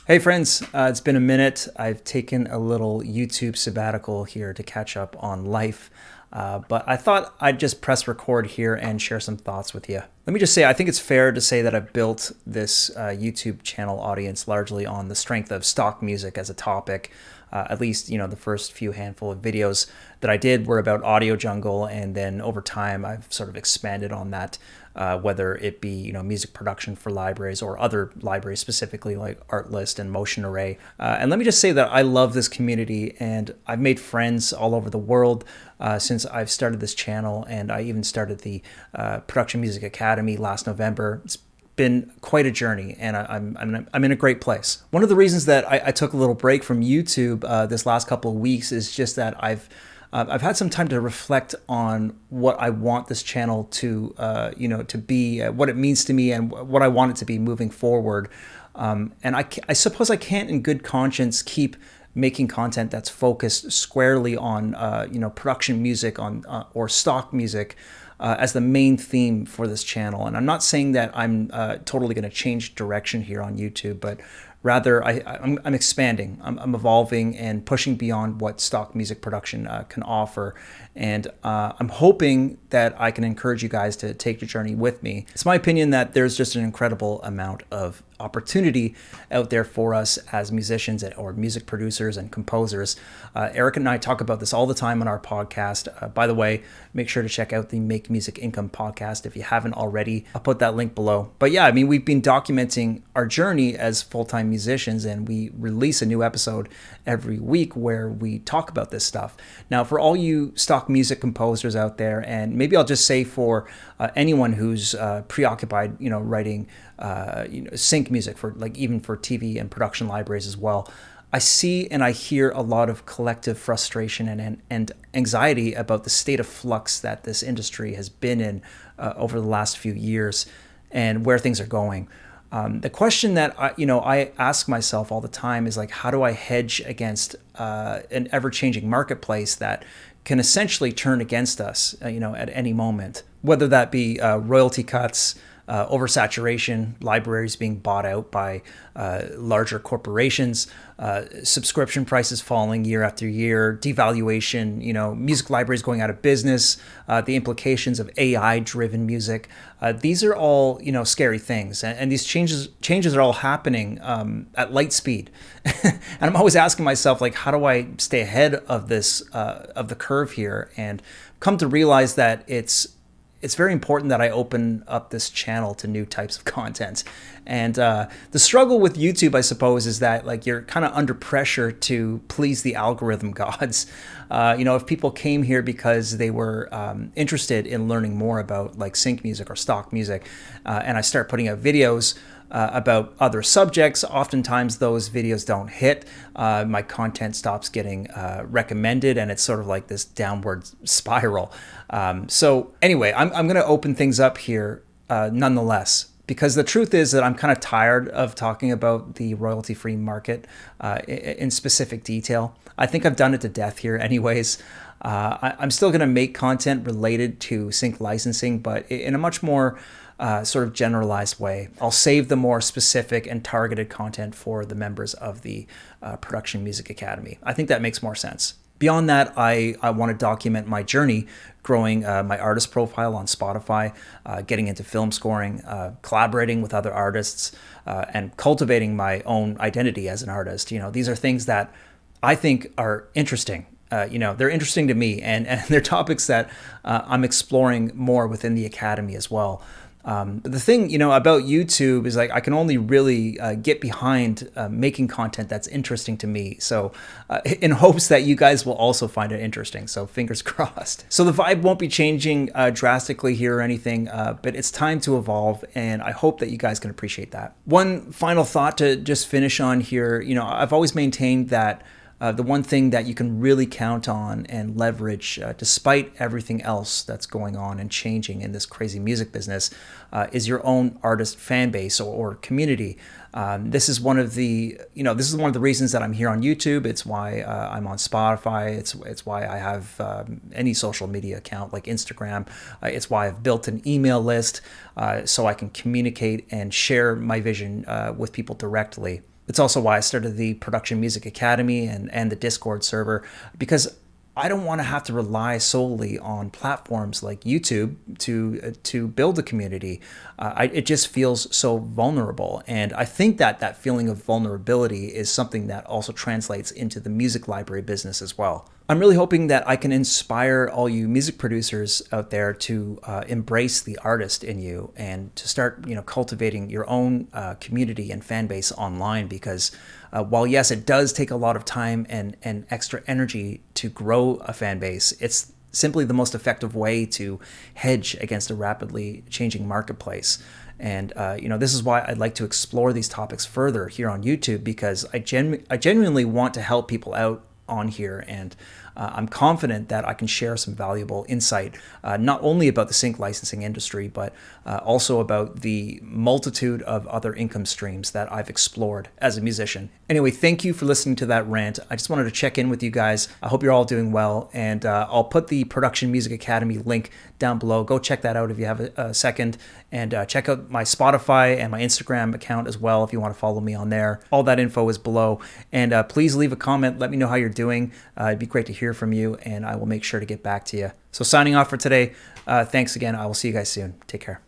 Hey friends, it's been a minute. I've taken a little YouTube sabbatical here to catch up on life, but I thought I'd just press record here and share some thoughts with you. Let me just say, I think it's fair to say that I've built this YouTube channel audience largely on the strength of stock music as a topic. At least, the first few handful of videos that I did were about Audio Jungle, and then over time I've sort of expanded on that, whether it be music production for libraries or other libraries specifically like Artlist and Motion Array. And let me just say that I love this community, and I've made friends all over the world since I've started this channel, and I even started the Production Music Academy last November. It's been quite a journey, and I'm in a great place. One of the reasons that I took a little break from YouTube this last couple of weeks is just that I've had some time to reflect on what I want this channel to to be, what it means to me, and what I want it to be moving forward. And I suppose I can't, in good conscience, keep making content that's focused squarely on production music or stock music as the main theme for this channel. And I'm not saying that I'm totally going to change direction here on YouTube, but rather I'm expanding, I'm evolving and pushing beyond what stock music production can offer. And I'm hoping that I can encourage you guys to take the journey with me. It's my opinion that there's just an incredible amount of opportunity out there for us as musicians or music producers and composers. Eric and I talk about this all the time on our podcast. By the way, make sure to check out the Make Music Income podcast if you haven't already. I'll put that link below. But yeah, I mean, we've been documenting our journey as full-time musicians, and we release a new episode every week where we talk about this stuff. Now, for all you stock music composers out there, and maybe I'll just say for anyone who's preoccupied, writing sync music for even for TV and production libraries as well, I see and I hear a lot of collective frustration and anxiety about the state of flux that this industry has been in over the last few years and where things are going. The question that I ask myself all the time is how do I hedge against an ever-changing marketplace that can essentially turn against us, at any moment, whether that be royalty cuts, oversaturation, libraries being bought out by larger corporations, subscription prices falling year after year, devaluation, music libraries going out of business, the implications of AI-driven music. These are all, scary things. And these changes are all happening at light speed. And I'm always asking myself, how do I stay ahead of this, of the curve here, and come to realize that it's very important that I open up this channel to new types of content. And the struggle with YouTube, I suppose, is that you're kind of under pressure to please the algorithm gods. If people came here because they were interested in learning more about sync music or stock music, and I start putting out videos about other subjects, oftentimes those videos don't hit. My content stops getting recommended, and it's sort of like this downward spiral. So anyway, I'm going to open things up here nonetheless, because the truth is that I'm kind of tired of talking about the royalty-free market in specific detail. I think I've done it to death here anyways. I'm still going to make content related to sync licensing, but in a much more sort of generalized way. I'll save the more specific and targeted content for the members of the Production Music Academy. I think that makes more sense. Beyond that, I want to document my journey growing my artist profile on Spotify, getting into film scoring, collaborating with other artists, and cultivating my own identity as an artist. These are things that I think are interesting. They're interesting to me, and they're topics that I'm exploring more within the Academy as well. But the thing, about YouTube is I can only really get behind making content that's interesting to me. So in hopes that you guys will also find it interesting. So fingers crossed. So the vibe won't be changing drastically here or anything, but it's time to evolve. And I hope that you guys can appreciate that. One final thought to just finish on here. I've always maintained that the one thing that you can really count on and leverage, despite everything else that's going on and changing in this crazy music business, is your own artist fan base or community. This is one of the reasons that I'm here on YouTube. It's why I'm on Spotify. It's why I have any social media account like Instagram. It's why I've built an email list so I can communicate and share my vision with people directly. It's also why I started the Production Music Academy and the Discord server, because I don't want to have to rely solely on platforms like YouTube to build a community. It just feels so vulnerable, and I think that that feeling of vulnerability is something that also translates into the music library business as well. I'm really hoping that I can inspire all you music producers out there to embrace the artist in you and to start, cultivating your own community and fan base online. Because while yes, it does take a lot of time and extra energy to grow a fan base, it's simply the most effective way to hedge against a rapidly changing marketplace. And this is why I'd like to explore these topics further here on YouTube, because I genuinely want to help people out on here, and I'm confident that I can share some valuable insight, not only about the sync licensing industry, but also about the multitude of other income streams that I've explored as a musician. Anyway, thank you for listening to that rant. I just wanted to check in with you guys. I hope you're all doing well, and I'll put the Production Music Academy link down below. Go check that out if you have a second, and check out my Spotify and my Instagram account as well if you want to follow me on there. All that info is below, and please leave a comment. Let me know how you're doing. It'd be great to hear from you, and I will make sure to get back to you. So signing off for today. Thanks again. I will see you guys soon. Take care.